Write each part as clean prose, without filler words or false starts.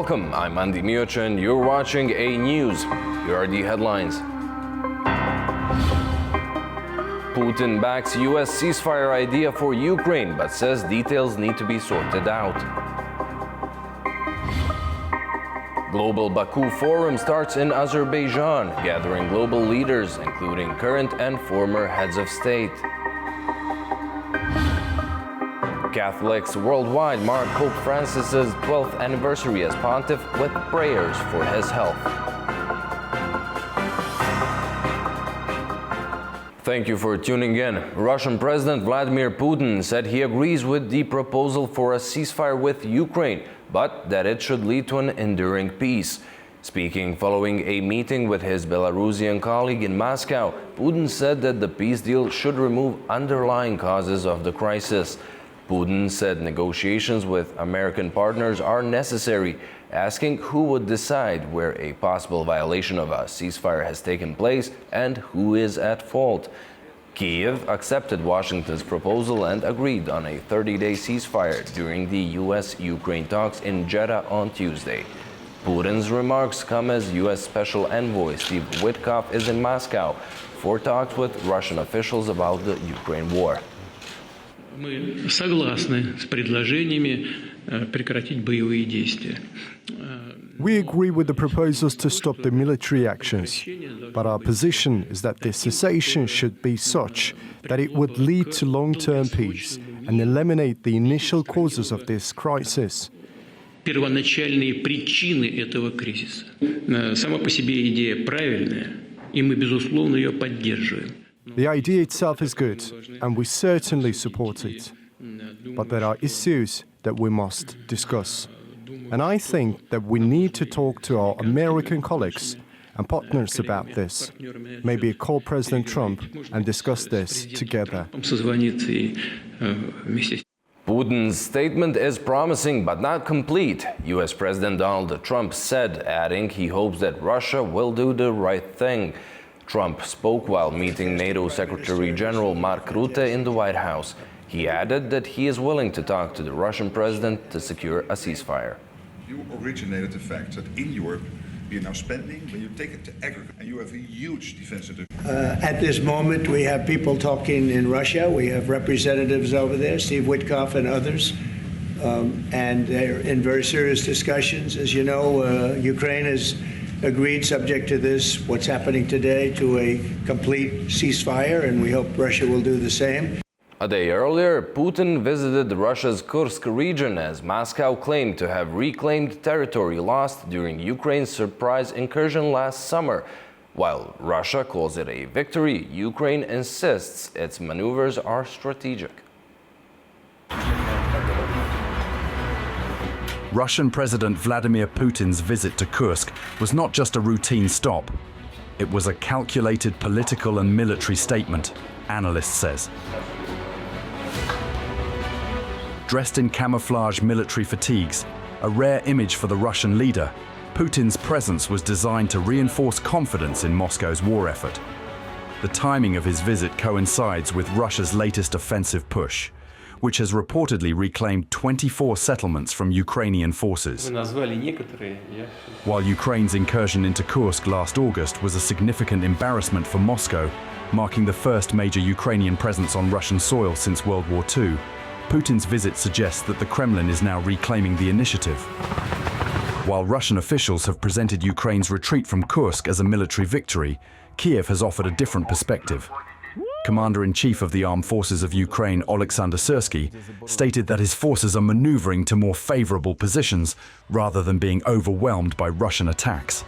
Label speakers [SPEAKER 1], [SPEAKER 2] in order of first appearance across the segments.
[SPEAKER 1] Welcome, I'm Andy Miocha and you're watching A News. Here are the headlines. Putin backs U.S. ceasefire idea for Ukraine, but says details need to be sorted out. Global Baku Forum starts in Azerbaijan, gathering global leaders, including current and former heads of state. Catholics worldwide mark Pope Francis's 12th anniversary as pontiff with prayers for his health. Thank you for tuning in. Russian President Vladimir Putin said he agrees with the proposal for a ceasefire with Ukraine, but that it should lead to an enduring peace. Speaking following a meeting with his Belarusian colleague in Moscow, Putin said that the peace deal should remove underlying causes of the crisis. Putin said negotiations with American partners are necessary, asking who would decide where a possible violation of a ceasefire has taken place and who is at fault. Kyiv accepted Washington's proposal and agreed on a 30-day ceasefire during the U.S.-Ukraine talks in Jeddah on Tuesday. Putin's remarks come as U.S. Special Envoy Steve Witkoff is in Moscow for talks with Russian officials about the Ukraine war.
[SPEAKER 2] Мы согласны с предложениями прекратить боевые действия.
[SPEAKER 3] We agree with the proposals to stop the military actions, but our position is that the cessation should be such that it would lead to long-term peace and eliminate the initial causes of this crisis.
[SPEAKER 2] Первоначальные причины этого кризиса. Сама по себе идея правильная, и мы, безусловно, ее поддерживаем.
[SPEAKER 3] The idea itself is good, and we certainly support it. But there are issues that we must discuss. And I think that we need to talk to our American colleagues and partners about this. Maybe call President Trump and discuss this together.
[SPEAKER 1] Putin's statement is promising but not complete, U.S. President Donald Trump said, adding he hopes that Russia will do the right thing. Trump spoke while meeting NATO Secretary General Mark Rutte in the White House. He added that he is willing to talk to the Russian president to secure a ceasefire.
[SPEAKER 4] You originated the fact that in Europe we are now spending, when you take it to aggregate, and you have a huge defensive.
[SPEAKER 5] At this moment, we have people talking in Russia. We have representatives over there, Steve Witkoff and others, and they're in very serious discussions. As you know, Ukraine has agreed, subject to this, what's happening today, to a complete ceasefire, and we hope Russia will do the same.
[SPEAKER 1] A day earlier, Putin visited Russia's Kursk region as Moscow claimed to have reclaimed territory lost during Ukraine's surprise incursion last summer. While Russia calls it a victory, Ukraine insists its maneuvers are strategic.
[SPEAKER 6] Russian President Vladimir Putin's visit to Kursk was not just a routine stop. It was a calculated political and military statement, analyst says. Dressed in camouflage military fatigues, a rare image for the Russian leader, Putin's presence was designed to reinforce confidence in Moscow's war effort. The timing of his visit coincides with Russia's latest offensive push, which has reportedly reclaimed 24 settlements from Ukrainian forces. While Ukraine's incursion into Kursk last August was a significant embarrassment for Moscow, marking the first major Ukrainian presence on Russian soil since World War II, Putin's visit suggests that the Kremlin is now reclaiming the initiative. While Russian officials have presented Ukraine's retreat from Kursk as a military victory, Kyiv has offered a different perspective. Commander-in-Chief of the Armed Forces of Ukraine, Oleksandr Syrsky, stated that his forces are maneuvering to more favorable positions rather than being overwhelmed by Russian attacks.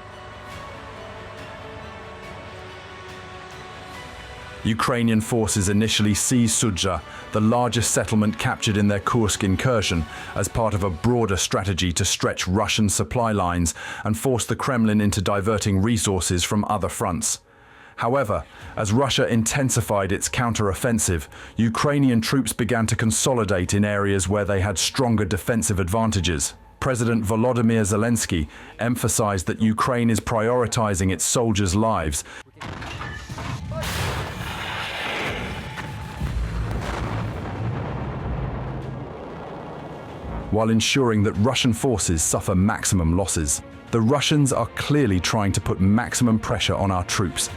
[SPEAKER 6] Ukrainian forces initially seized Sudzha, the largest settlement captured in their Kursk incursion, as part of a broader strategy to stretch Russian supply lines and force the Kremlin into diverting resources from other fronts. However, as Russia intensified its counter-offensive, Ukrainian troops began to consolidate in areas where they had stronger defensive advantages. President Volodymyr Zelensky emphasized that Ukraine is prioritizing its soldiers' lives. while ensuring that Russian forces suffer maximum losses. The Russians are clearly trying to put maximum pressure on our troops,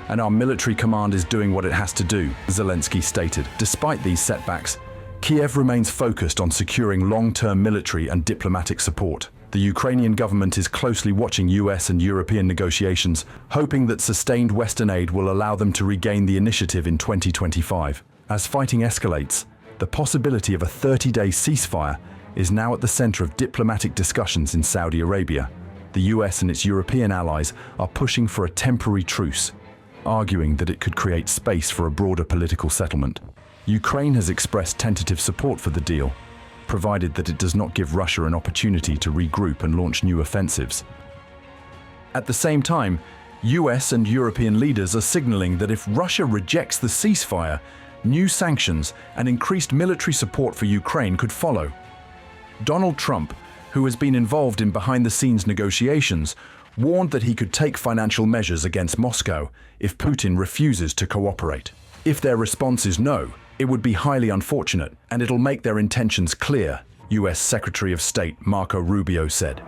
[SPEAKER 6] and our military command is doing what it has to do, Zelensky stated. Despite these setbacks, Kiev remains focused on securing long-term military and diplomatic support. The Ukrainian government is closely watching US and European negotiations, hoping that sustained Western aid will allow them to regain the initiative in 2025. As fighting escalates, the possibility of a 30-day ceasefire is now at the center of diplomatic discussions in Saudi Arabia. The US and its European allies are pushing for a temporary truce, arguing that it could create space for a broader political settlement. Ukraine has expressed tentative support for the deal, provided that it does not give Russia an opportunity to regroup and launch new offensives. At the same time, US and European leaders are signaling that if Russia rejects the ceasefire, new sanctions and increased military support for Ukraine could follow. Donald Trump, who has been involved in behind-the-scenes negotiations, warned that he could take financial measures against Moscow if Putin refuses to cooperate. If their response is no, it would be highly unfortunate, and it'll make their intentions clear, US Secretary of State Marco Rubio said.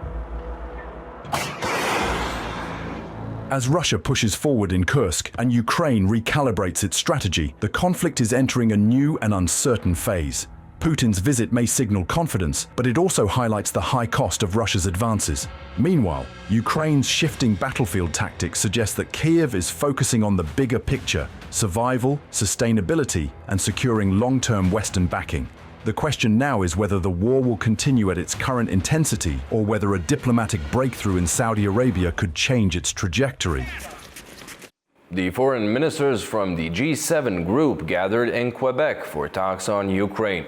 [SPEAKER 6] As Russia pushes forward in Kursk and Ukraine recalibrates its strategy, the conflict is entering a new and uncertain phase. Putin's visit may signal confidence, but it also highlights the high cost of Russia's advances. Meanwhile, Ukraine's shifting battlefield tactics suggest that Kiev is focusing on the bigger picture: survival, sustainability, and securing long-term Western backing. The question now is whether the war will continue at its current intensity or whether a diplomatic breakthrough in Saudi Arabia could change its trajectory.
[SPEAKER 1] The foreign ministers from the G7 group gathered in Quebec for talks on Ukraine.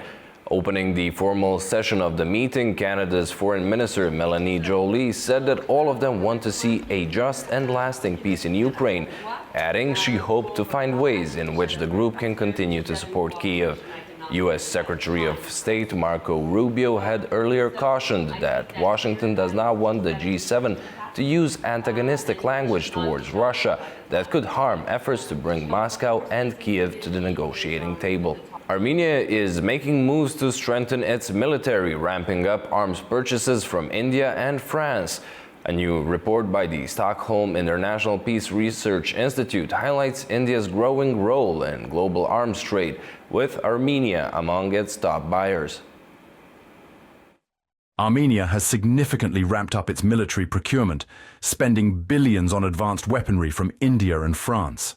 [SPEAKER 1] Opening the formal session of the meeting, Canada's Foreign Minister Mélanie Joly said that all of them want to see a just and lasting peace in Ukraine, adding she hoped to find ways in which the group can continue to support Kiev. U.S. Secretary of State Marco Rubio had earlier cautioned that Washington does not want the G7 to use antagonistic language towards Russia that could harm efforts to bring Moscow and Kiev to the negotiating table. Armenia is making moves to strengthen its military, ramping up arms purchases from India and France. A new report by the Stockholm International Peace Research Institute highlights India's growing role in global arms trade, with Armenia among its top buyers.
[SPEAKER 6] Armenia has significantly ramped up its military procurement, spending billions on advanced weaponry from India and France.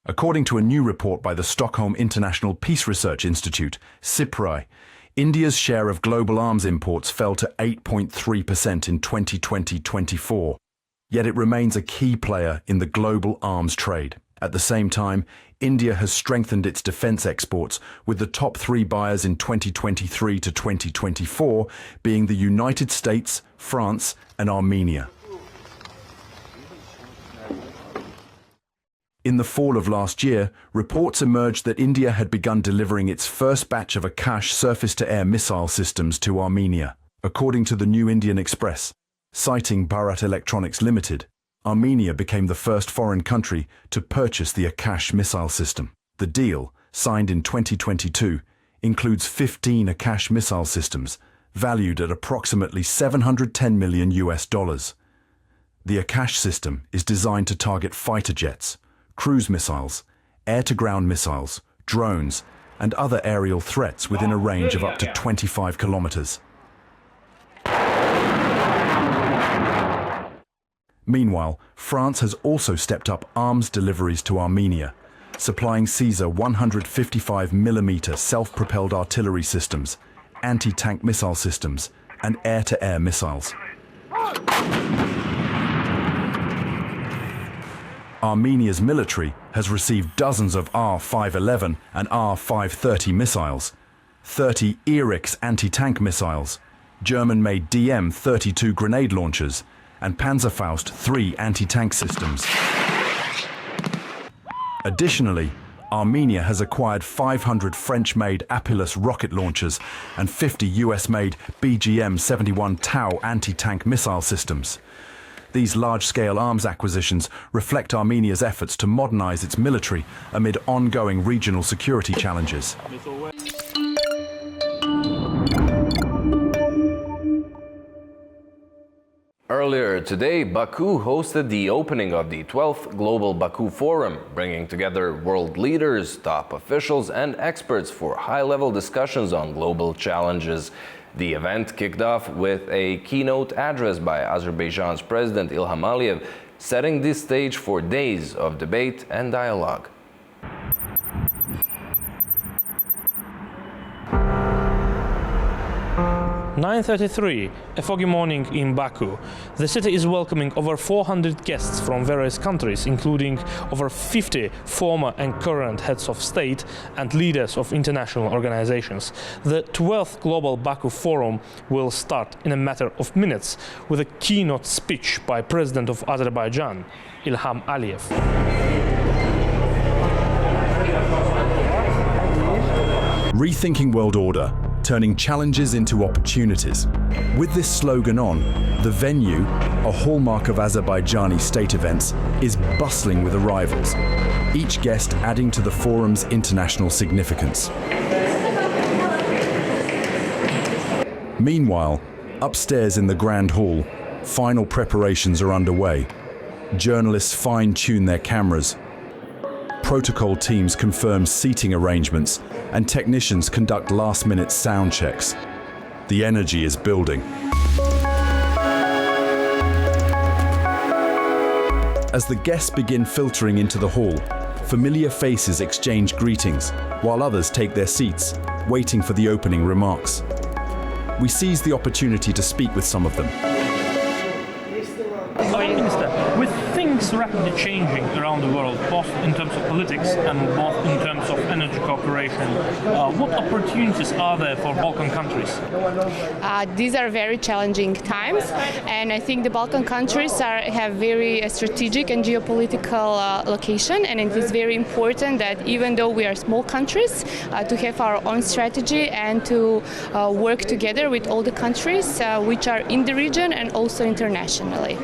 [SPEAKER 6] According to a new report by the Stockholm International Peace Research Institute, SIPRI, India's share of global arms imports fell to 8.3% in 2020-24, yet it remains a key player in the global arms trade. At the same time, India has strengthened its defense exports, with the top three buyers in 2023 to 2024 being the United States, France, and Armenia. In the fall of last year, reports emerged that India had begun delivering its first batch of Akash surface-to-air missile systems to Armenia. According to the New Indian Express, citing Bharat Electronics Limited, Armenia became the first foreign country to purchase the Akash missile system. The deal, signed in 2022, includes 15 Akash missile systems, valued at approximately $710 million. The Akash system is designed to target fighter jets, cruise missiles, air-to-ground missiles, drones, and other aerial threats within a range of up to 25 kilometers. Meanwhile, France has also stepped up arms deliveries to Armenia, supplying Caesar 155mm self-propelled artillery systems, anti-tank missile systems, and air-to-air missiles. Armenia's military has received dozens of R-511 and R-530 missiles, 30 Erix anti-tank missiles, German-made DM-32 grenade launchers, and Panzerfaust 3 anti-tank systems. Additionally, Armenia has acquired 500 French-made Apilus rocket launchers and 50 US-made BGM-71 Tau anti-tank missile systems. These large-scale arms acquisitions reflect Armenia's efforts to modernize its military amid ongoing regional security challenges.
[SPEAKER 1] Earlier today, Baku hosted the opening of the 12th Global Baku Forum, bringing together world leaders, top officials, and experts for high-level discussions on global challenges. The event kicked off with a keynote address by Azerbaijan's President Ilham Aliyev, setting the stage for days of debate and dialogue.
[SPEAKER 7] 9:33, a foggy morning in Baku. The city is welcoming over 400 guests from various countries, including over 50 former and current heads of state and leaders of international organizations. The 12th Global Baku Forum will start in a matter of minutes with a keynote speech by President of Azerbaijan, Ilham Aliyev.
[SPEAKER 6] Rethinking world order, turning challenges into opportunities. With this slogan on, the venue, a hallmark of Azerbaijani state events, is bustling with arrivals, each guest adding to the forum's international significance. Meanwhile, upstairs in the Grand Hall, final preparations are underway. Journalists fine-tune their cameras. Protocol teams confirm seating arrangements, and technicians conduct last-minute sound checks. The energy is building. As the guests begin filtering into the hall, familiar faces exchange greetings, while others take their seats, waiting for the opening remarks. We seize the opportunity to speak with some of them.
[SPEAKER 7] Prime Minister, with things rapidly changing around the world, both in terms of politics and both in terms of energy cooperation, what opportunities are there for Balkan countries?
[SPEAKER 8] These are very challenging times, and I think the Balkan countries have very strategic and geopolitical location, and it is very important that even though we are small countries, to have our own strategy and to work together with all the countries which are in the region and also internationally.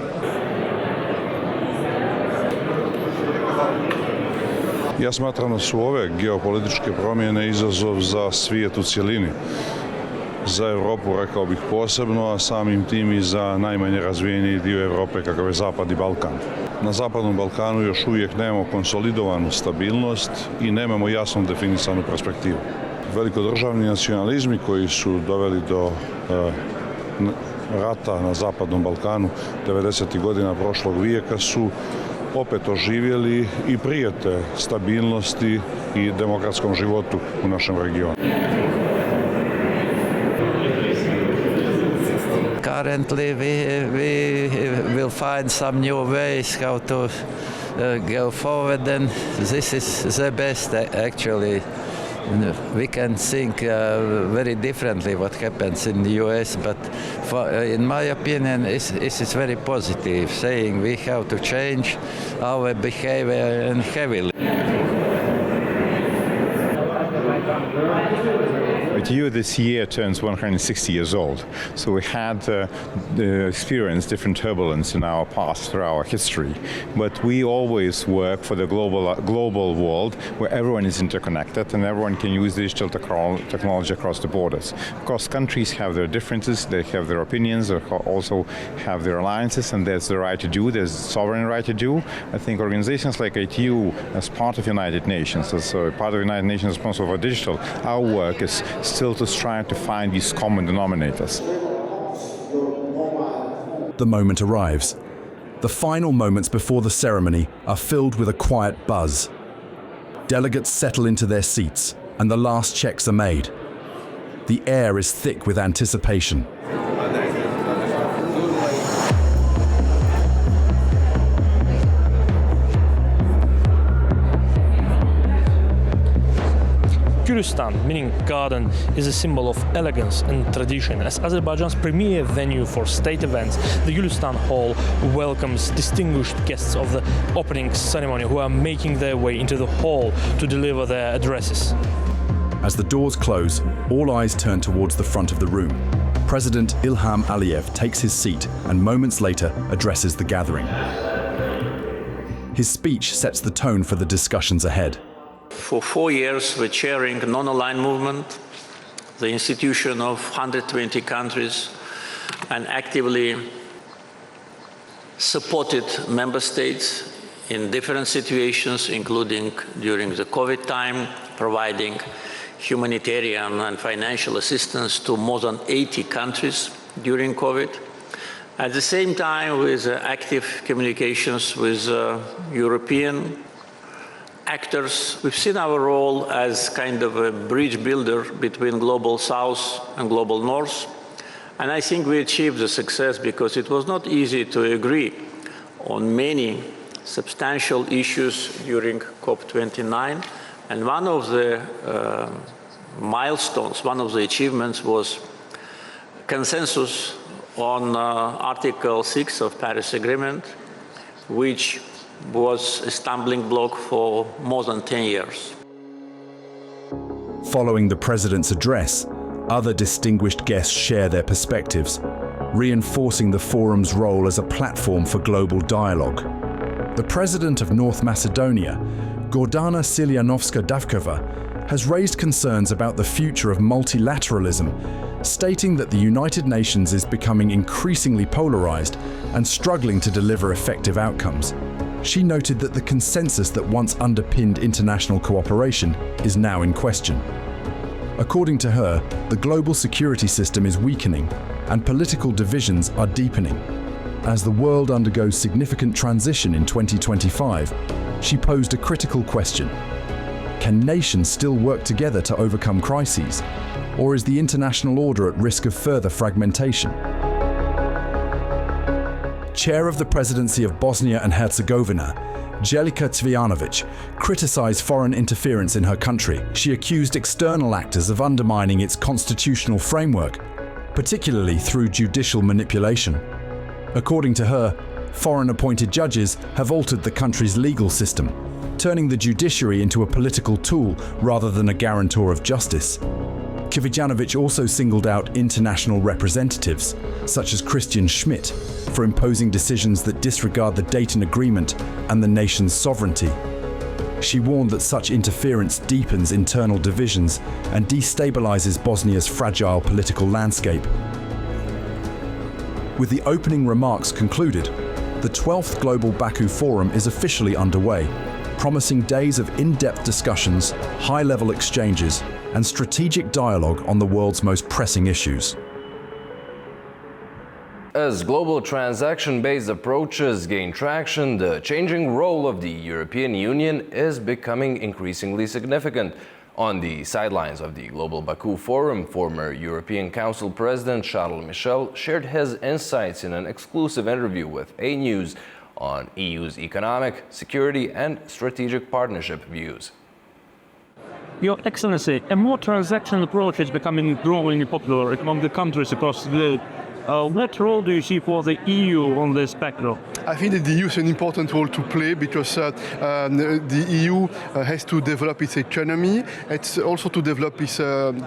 [SPEAKER 9] Ja smatram da su ove geopolitičke promjene izazov za svijet u cjelini. Za Europu, rekao bih posebno, a samim tim i za najmanje razvijeni dio Europe kakav je Zapadni Balkan. Na Zapadnom Balkanu još uvijek nemamo konsolidovanu stabilnost i nemamo jasno definisanu perspektivu. Velikodržavni nacionalizmi koji su doveli do rata na Zapadnom Balkanu 90. godina prošlog vijeka su opet oživjeli i prijete stabilnosti i demokratskom životu u našem regionu.
[SPEAKER 10] Currently, we will find some new ways how to go forward, and this is the best actually. We can think very differently what happens in the US, but in my opinion, it is very positive, saying we have to change our behavior and heavily.
[SPEAKER 11] ITU this year turns 160 years old, so we had experienced different turbulence in our past through our history, but we always work for the global world where everyone is interconnected and everyone can use digital technology across the borders. Of course, countries have their differences, they have their opinions, they also have their alliances, and there's the right to do, there's sovereign right to do. I think organizations like ITU, as part of United Nations, as part of United Nations responsible for digital, our work is still to strive to find these common denominators.
[SPEAKER 6] The moment arrives. The final moments before the ceremony are filled with a quiet buzz. Delegates settle into their seats, and the last checks are made. The air is thick with anticipation.
[SPEAKER 7] Gulistan, meaning garden, is a symbol of elegance and tradition. As Azerbaijan's premier venue for state events, the Gulistan Hall welcomes distinguished guests of the opening ceremony who are making their way into the hall to deliver their addresses.
[SPEAKER 6] As the doors close, all eyes turn towards the front of the room. President Ilham Aliyev takes his seat and moments later addresses the gathering. His speech sets the tone for the discussions ahead.
[SPEAKER 12] For 4 years, we're chairing a non-aligned movement, the institution of 120 countries, and actively supported member states in different situations, including during the COVID time, providing humanitarian and financial assistance to more than 80 countries during COVID. At the same time, with active communications with European actors, we've seen our role as kind of a bridge builder between global South and global North. And I think we achieved the success because it was not easy to agree on many substantial issues during COP29. And one of the milestones, one of the achievements was consensus on Article 6 of Paris Agreement, which was a stumbling block for more than 10 years.
[SPEAKER 6] Following the President's address, other distinguished guests share their perspectives, reinforcing the forum's role as a platform for global dialogue. The President of North Macedonia, Gordana Siljanovska-Davkova, has raised concerns about the future of multilateralism, stating that the United Nations is becoming increasingly polarized and struggling to deliver effective outcomes. She noted that the consensus that once underpinned international cooperation is now in question. According to her, the global security system is weakening and political divisions are deepening. As the world undergoes significant transition in 2025, she posed a critical question. Can nations still work together to overcome crises? Or is the international order at risk of further fragmentation? Chair of the Presidency of Bosnia and Herzegovina, Jelika Cvijanović, criticized foreign interference in her country. She accused external actors of undermining its constitutional framework, particularly through judicial manipulation. According to her, foreign-appointed judges have altered the country's legal system, turning the judiciary into a political tool rather than a guarantor of justice. Cvijanović also singled out international representatives, such as Christian Schmidt, for imposing decisions that disregard the Dayton Agreement and the nation's sovereignty. She warned that such interference deepens internal divisions and destabilizes Bosnia's fragile political landscape. With the opening remarks concluded, the 12th Global Baku Forum is officially underway, promising days of in-depth discussions, high-level exchanges, and strategic dialogue on the world's most pressing issues.
[SPEAKER 1] As global transaction-based approaches gain traction, the changing role of the European Union is becoming increasingly significant. On the sidelines of the Global Baku Forum, former European Council President Charles Michel shared his insights in an exclusive interview with A News on EU's economic, security, and strategic partnership views.
[SPEAKER 7] Your Excellency, a more transactional approach is becoming growingly popular among the countries across the globe. What role do you see for the EU on this spectrum?
[SPEAKER 13] I think that the EU has an important role to play because the EU has to develop its economy. It's also to develop its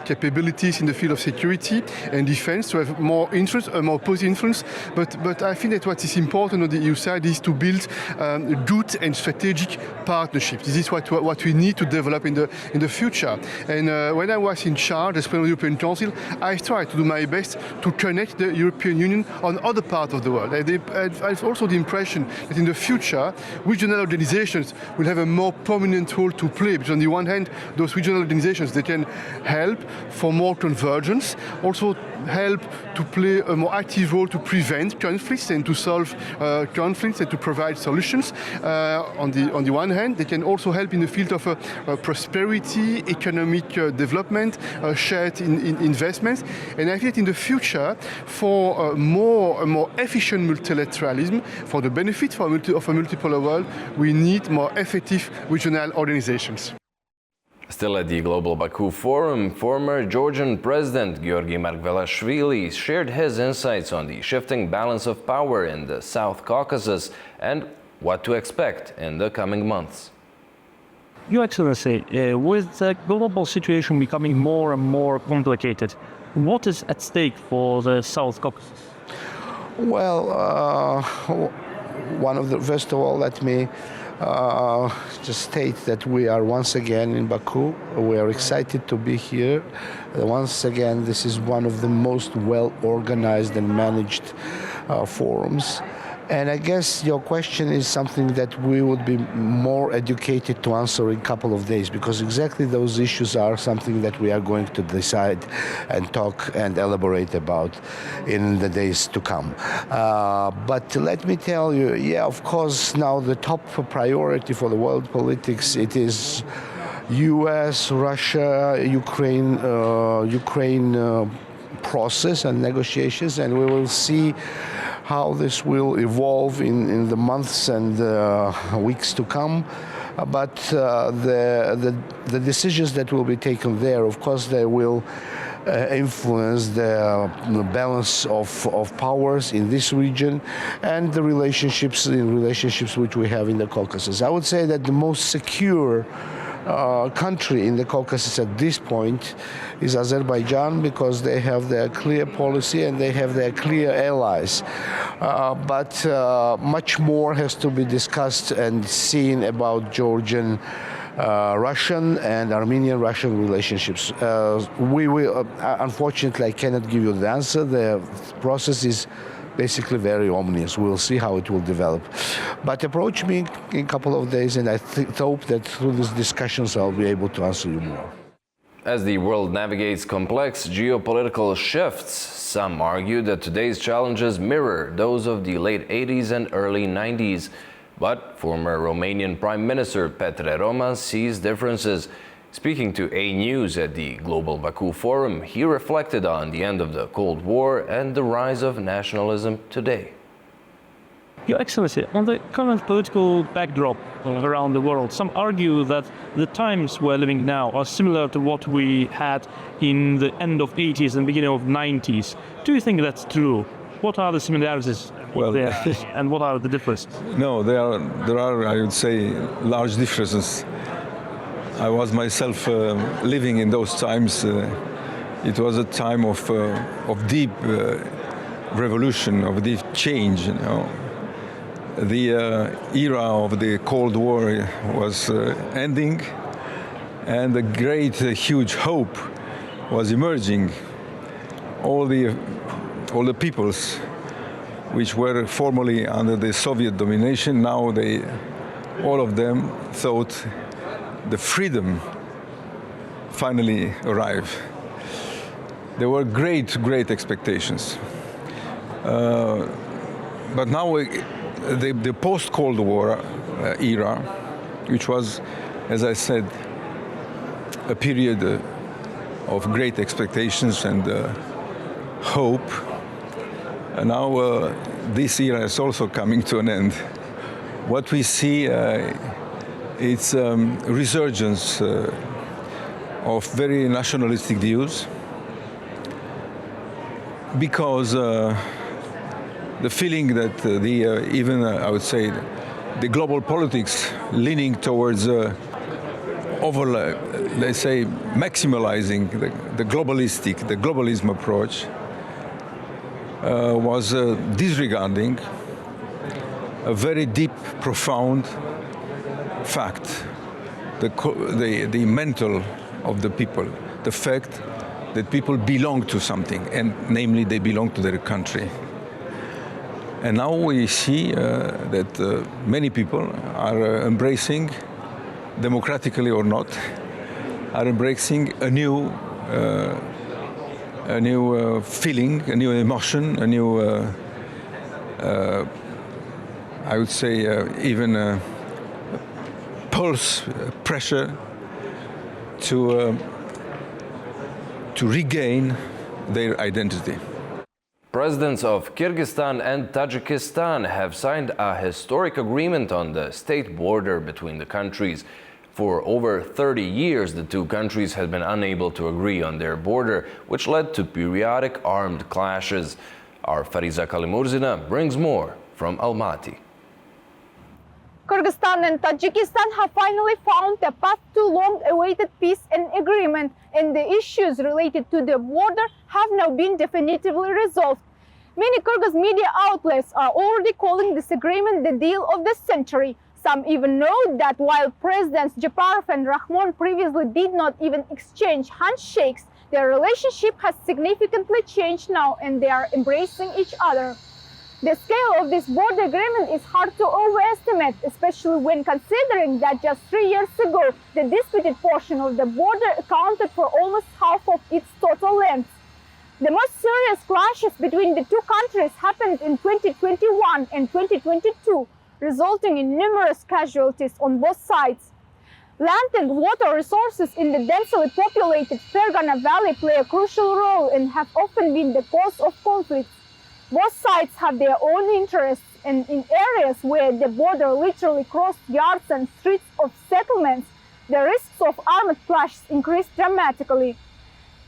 [SPEAKER 13] capabilities in the field of security and defense to have more influence, a more positive influence. But I think that what is important on the EU side is to build good and strategic partnerships. This is what we need to develop in the future. And when I was in charge as President of the European Council, I tried to do my best to connect the European Union on other parts of the world. I've also the impression that in the future, regional organizations will have a more prominent role to play. Because on the one hand, those regional organizations, they can help for more convergence, also help to play a more active role to prevent conflicts and to solve conflicts and to provide solutions. On the one hand, they can also help in the field of prosperity, economic development, shared investments. And I think in the future, for a more efficient multilateralism, for the benefit of a multipolar world, we need more effective regional organizations.
[SPEAKER 1] Still at the Global Baku Forum, former Georgian President Giorgi Margvelashvili shared his insights on the shifting balance of power in the South Caucasus and what to expect in the coming months.
[SPEAKER 7] Your Excellency, with the global situation becoming more and more complicated, what is at stake for the South Caucasus?
[SPEAKER 14] Well, first of all, let me just state that we are once again in Baku. We are excited to be here. Once again, this is one of the most well-organized and managed forums. And I guess your question is something that we would be more educated to answer in a couple of days, because exactly those issues are something that we are going to decide and talk and elaborate about in the days to come. But let me tell you, yeah, of course, now the top priority for the world politics, it is U.S., Russia, Ukraine process and negotiations, and we will see how this will evolve in the months and weeks to come. But the decisions that will be taken there, of course, they will influence the balance of powers in this region and the relationships which we have in the Caucasus. I would say that the most secure country in the Caucasus at this point is Azerbaijan, because they have their clear policy and they have their clear allies. But much more has to be discussed and seen about Georgian, Russian and Armenian-Russian relationships. We will, unfortunately, I cannot give you the answer. The process is basically very ominous. We'll see how it will develop. But approach me in a couple of days, and I hope that through these discussions I'll be able to answer you more.
[SPEAKER 1] As the world navigates complex geopolitical shifts, some argue that today's challenges mirror those of the late 80s and early 90s. But former Romanian Prime Minister Petre Roman sees differences. Speaking to A News at the Global Baku Forum, he reflected on the end of the Cold War and the rise of nationalism today.
[SPEAKER 15] Your Excellency, on the current political backdrop around the world, some argue that the times we're living now are similar to what we had in the end of 80s and beginning of 90s. Do you think that's true? What are the similarities there, and what are the differences?
[SPEAKER 16] No, there are, I would say, large differences. I was myself living in those times. It was a time of deep revolution, of deep change. You know. The era of the Cold War was ending, and a great, huge hope was emerging. All the peoples which were formerly under the Soviet domination, now all of them thought the freedom finally arrived. There were great expectations. But now the post-Cold War era, which was, as I said, a period of great expectations and hope, and now this era is also coming to an end. What we see it's resurgence of very nationalistic views, because the feeling that even I would say the global politics leaning towards let's say maximalizing the globalism approach was disregarding a very deep, profound fact, the mental of the people, the fact that people belong to something, and namely they belong to their country. And now we see that many people are embracing, democratically or not, are embracing a new feeling, a new emotion, a new, I would say, even pulse, pressure to regain their identity.
[SPEAKER 1] Presidents of Kyrgyzstan and Tajikistan have signed a historic agreement on the state border between the countries. For over 30 years, the two countries had been unable to agree on their border, which led to periodic armed clashes. Our Fariza Kalimurzina brings more from Almaty.
[SPEAKER 17] Kyrgyzstan and Tajikistan have finally found a path to long-awaited peace and agreement, and the issues related to the border have now been definitively resolved. Many Kyrgyz media outlets are already calling this agreement the deal of the century. Some even note that while Presidents Japarov and Rahmon previously did not even exchange handshakes, their relationship has significantly changed now and they are embracing each other. The scale of this border agreement is hard to overestimate, especially when considering that just 3 years ago, the disputed portion of the border accounted for almost half of its total length. The most serious clashes between the two countries happened in 2021 and 2022, resulting in numerous casualties on both sides. Land and water resources in the densely populated Fergana Valley play a crucial role and have often been the cause of conflicts. Both sides have their own interests, and in areas where the border literally crossed yards and streets of settlements, the risks of armed clashes increased dramatically.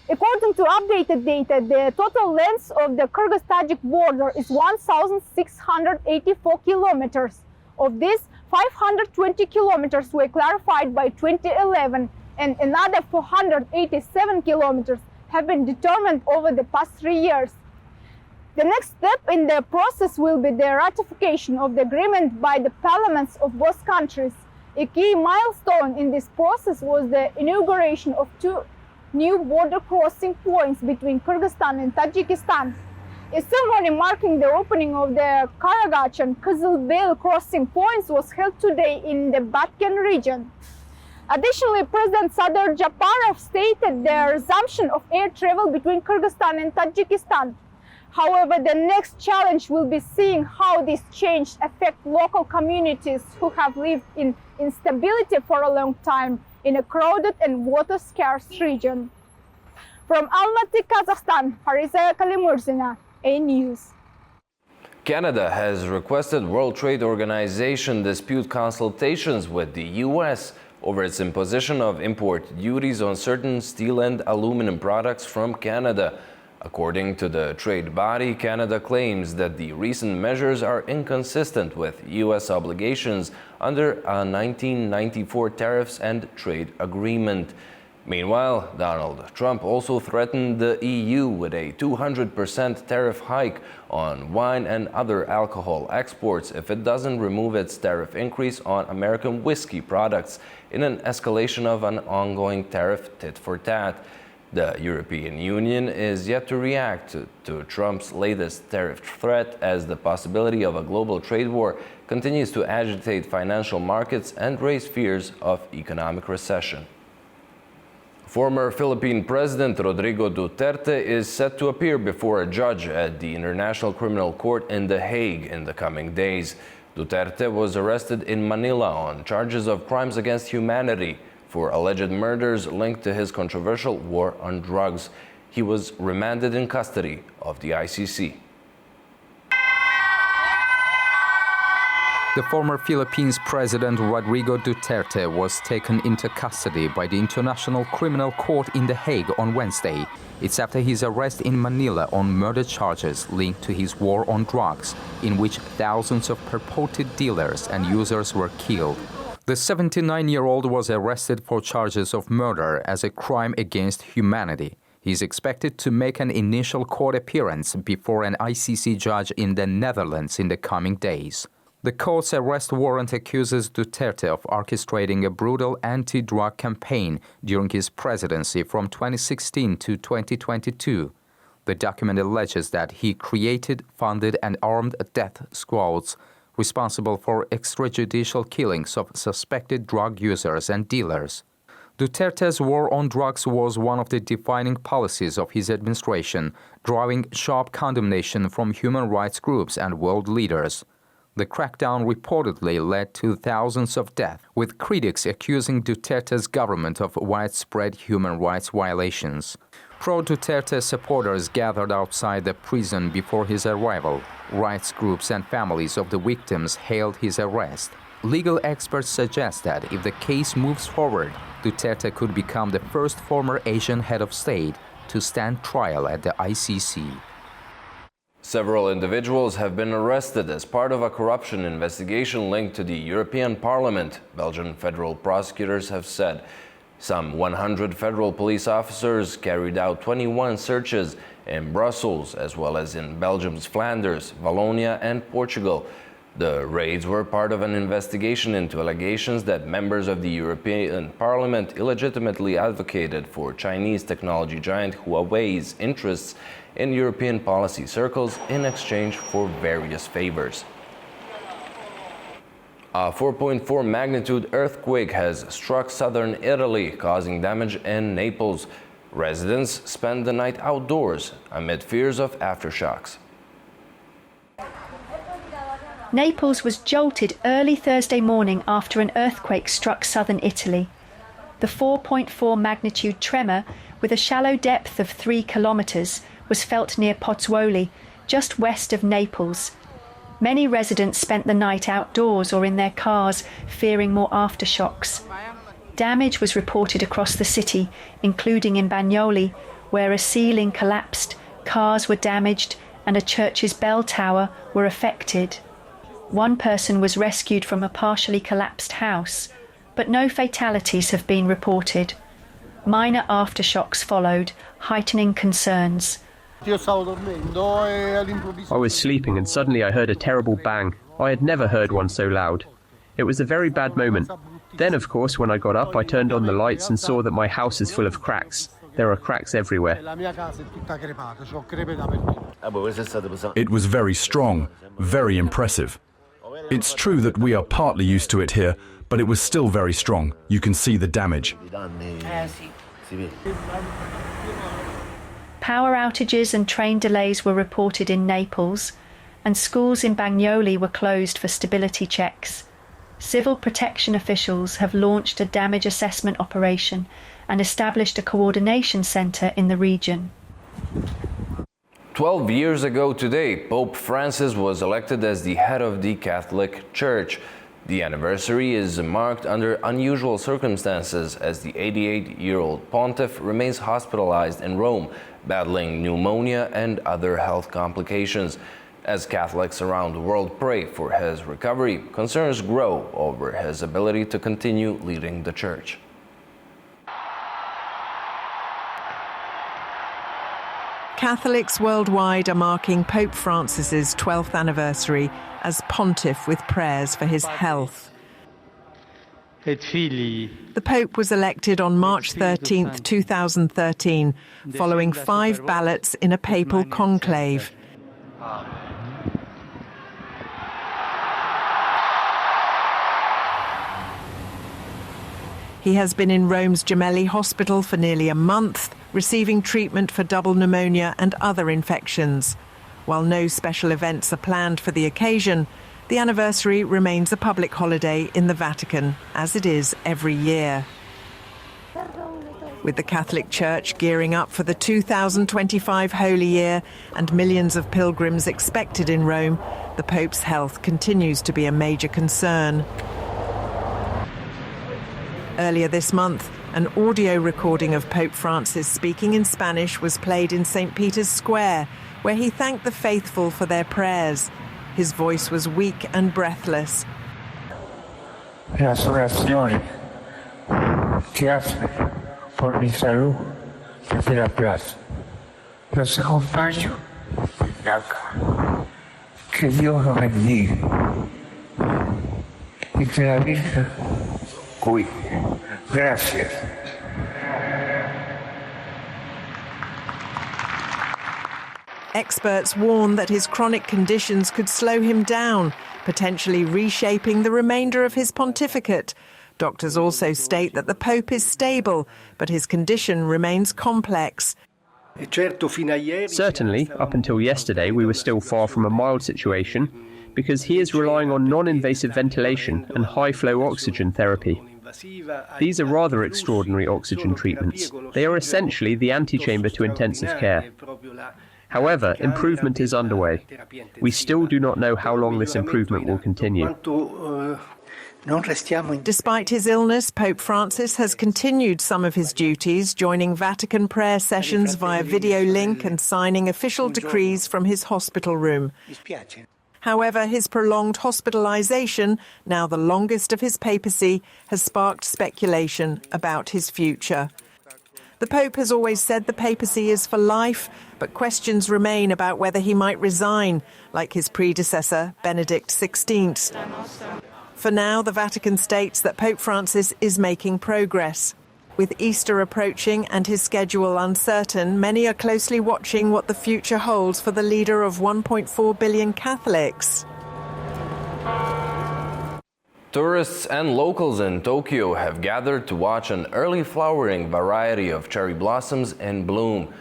[SPEAKER 17] According to updated data, the total length of the Kyrgyz-Tajik border is 1,684 kilometers. Of this, 520 kilometers were clarified by 2011, and another 487 kilometers have been determined over the past 3 years. The next step in the process will be the ratification of the agreement by the parliaments of both countries. A key milestone in this process was the inauguration of 2 new border crossing points between Kyrgyzstan and Tajikistan. A ceremony marking the opening of the Karagach and Kızılbeyli crossing points was held today in the Batken region. Additionally, President Sadyr Japarov stated the resumption of air travel between Kyrgyzstan and Tajikistan. However, the next challenge will be seeing how this change affects local communities who have lived in instability for a long time in a crowded and water-scarce region. From Almaty, Kazakhstan, Fariza Kalimurzina, A News.
[SPEAKER 1] Canada has requested World Trade Organization dispute consultations with the U.S. over its imposition of import duties on certain steel and aluminum products from Canada. According to the trade body, Canada claims that the recent measures are inconsistent with U.S. obligations under a 1994 tariffs and trade agreement. Meanwhile, Donald Trump also threatened the EU with a 200% tariff hike on wine and other alcohol exports if it doesn't remove its tariff increase on American whiskey products in an escalation of an ongoing tariff tit for tat. The European Union is yet to react to Trump's latest tariff threat, as the possibility of a global trade war continues to agitate financial markets and raise fears of economic recession. Former Philippine President Rodrigo Duterte is set to appear before a judge at the International Criminal Court in The Hague in the coming days. Duterte was arrested in Manila on charges of crimes against humanity for alleged murders linked to his controversial war on drugs. He was remanded in custody of the ICC.
[SPEAKER 18] The former Philippines President Rodrigo Duterte was taken into custody by the International Criminal Court in The Hague on Wednesday. It's after his arrest in Manila on murder charges linked to his war on drugs, in which thousands of purported dealers and users were killed. The 79-year-old was arrested for charges of murder as a crime against humanity. He is expected to make an initial court appearance before an ICC judge in the Netherlands in the coming days. The court's arrest warrant accuses Duterte of orchestrating a brutal anti-drug campaign during his presidency from 2016 to 2022. The document alleges that he created, funded, and armed death squads responsible for extrajudicial killings of suspected drug users and dealers. Duterte's war on drugs was one of the defining policies of his administration, drawing sharp condemnation from human rights groups and world leaders. The crackdown reportedly led to thousands of deaths, with critics accusing Duterte's government of widespread human rights violations. Pro-Duterte supporters gathered outside the prison before his arrival. Rights groups and families of the victims hailed his arrest. Legal experts suggest that if the case moves forward, Duterte could become the first former Asian head of state to stand trial at the ICC.
[SPEAKER 1] Several individuals have been arrested as part of a corruption investigation linked to the European Parliament, Belgian federal prosecutors have said. Some 100 federal police officers carried out 21 searches in Brussels, as well as in Belgium's Flanders, Wallonia, and Portugal. The raids were part of an investigation into allegations that members of the European Parliament illegitimately advocated for Chinese technology giant Huawei's interests in European policy circles in exchange for various favors. A 4.4 magnitude earthquake has struck southern Italy, causing damage in Naples. Residents spent the night outdoors amid fears of aftershocks.
[SPEAKER 19] Naples was jolted early Thursday morning after an earthquake struck southern Italy. The 4.4 magnitude tremor, with a shallow depth of 3 kilometres, was felt near Pozzuoli, just west of Naples. Many residents spent the night outdoors or in their cars, fearing more aftershocks. Damage was reported across the city, including in Bagnoli, where a ceiling collapsed, cars were damaged, and a church's bell tower were affected. One person was rescued from a partially collapsed house, but no fatalities have been reported. Minor aftershocks followed, heightening concerns.
[SPEAKER 20] I was sleeping and suddenly I heard a terrible bang. I had never heard one so loud. It was a very bad moment. Then, of course, when I got up, I turned on the lights and saw that my house is full of cracks. There are cracks everywhere.
[SPEAKER 6] It was very strong, very impressive. It's true that we are partly used to it here, but it was still very strong. You can see the damage.
[SPEAKER 19] Power outages and train delays were reported in Naples, and schools in Bagnoli were closed for stability checks. Civil protection officials have launched a damage assessment operation and established a coordination centre in the region.
[SPEAKER 1] 12 years ago today, Pope Francis was elected as the head of the Catholic Church. The anniversary is marked under unusual circumstances as the 88-year-old pontiff remains hospitalized in Rome, battling pneumonia and other health complications. As Catholics around the world pray for his recovery, concerns grow over his ability to continue leading the Church.
[SPEAKER 21] Catholics worldwide are marking Pope Francis's 12th anniversary as pontiff with prayers for his health. The Pope was elected on March 13, 2013, following 5 ballots in a papal conclave. He has been in Rome's Gemelli Hospital for nearly a month, receiving treatment for double pneumonia and other infections. While no special events are planned for the occasion, the anniversary remains a public holiday in the Vatican, as it is every year. With the Catholic Church gearing up for the 2025 Holy Year and millions of pilgrims expected in Rome, the Pope's health continues to be a major concern. Earlier this month, an audio recording of Pope Francis speaking in Spanish was played in St. Peter's Square, where he thanked the faithful for their prayers. His voice was weak and breathless.
[SPEAKER 22] Las oraciones que hacen por mi salud desde la plaza. Los acompaño de acá. Que Dios los bendiga. Y que la Virgen cuide. Gracias.
[SPEAKER 21] Experts warn that his chronic conditions could slow him down, potentially reshaping the remainder of his pontificate. Doctors also state that the Pope is stable, but his condition remains complex.
[SPEAKER 20] Certainly, up until yesterday, we were still far from a mild situation because he is relying on non-invasive ventilation and high-flow oxygen therapy. These are rather extraordinary oxygen treatments. They are essentially the antechamber to intensive care. However, improvement is underway. We still do not know how long this improvement will continue.
[SPEAKER 21] Despite his illness, Pope Francis has continued some of his duties, joining Vatican prayer sessions via video link and signing official decrees from his hospital room. However, his prolonged hospitalization, now the longest of his papacy, has sparked speculation about his future. The Pope has always said the papacy is for life, but questions remain about whether he might resign, like his predecessor, Benedict XVI. For now, the Vatican states that Pope Francis is making progress. With Easter approaching and his schedule uncertain, many are closely watching what the future holds for the leader of 1.4 billion Catholics.
[SPEAKER 1] Tourists and locals in Tokyo have gathered to watch an early flowering variety of cherry blossoms in bloom.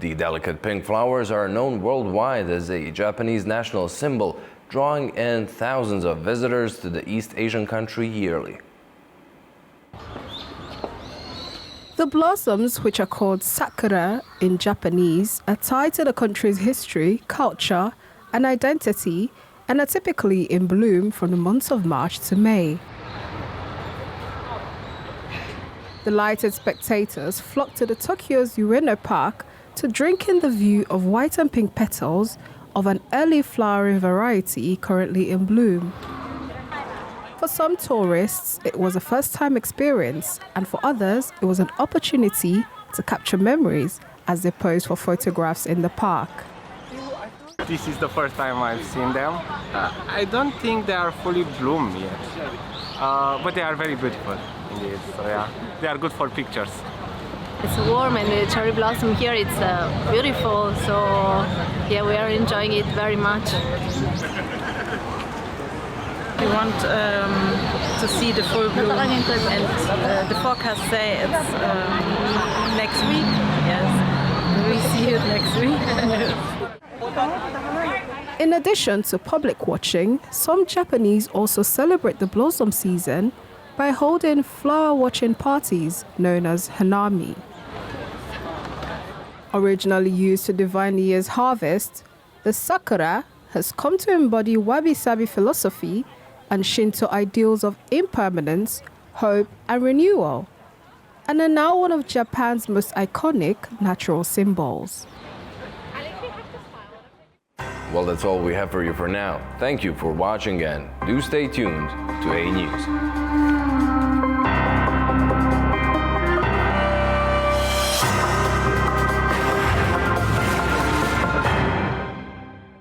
[SPEAKER 1] The delicate pink flowers are known worldwide as a Japanese national symbol, drawing in thousands of visitors to the East Asian country yearly.
[SPEAKER 2] The blossoms, which are called sakura in Japanese, are tied to the country's history, culture, and identity, and are typically in bloom from the months of March to May. Delighted spectators flock to the Tokyo's Ueno Park to drink in the view of white and pink petals of an early flowering variety currently in bloom. For some tourists, it was a first-time experience, and for others, it was an opportunity to capture memories as they posed for photographs in the park.
[SPEAKER 3] This is the first time I've seen them. I don't think they are fully bloomed yet, but they are very beautiful indeed. So yeah, they are good for pictures.
[SPEAKER 23] It's warm and the cherry blossom here, it's beautiful. So yeah, we are enjoying it very much.
[SPEAKER 24] We want to see the full bloom, and the forecast say it's next week. Yes, we see it next week.
[SPEAKER 2] In addition to public watching, some Japanese also celebrate the blossom season by holding flower watching parties known as hanami. Originally used to divine the year's harvest, the sakura has come to embody wabi-sabi philosophy and Shinto ideals of impermanence, hope, and renewal, and are now one of Japan's most iconic natural symbols.
[SPEAKER 1] Well, that's all we have for you for now. Thank you for watching and do stay tuned to A News.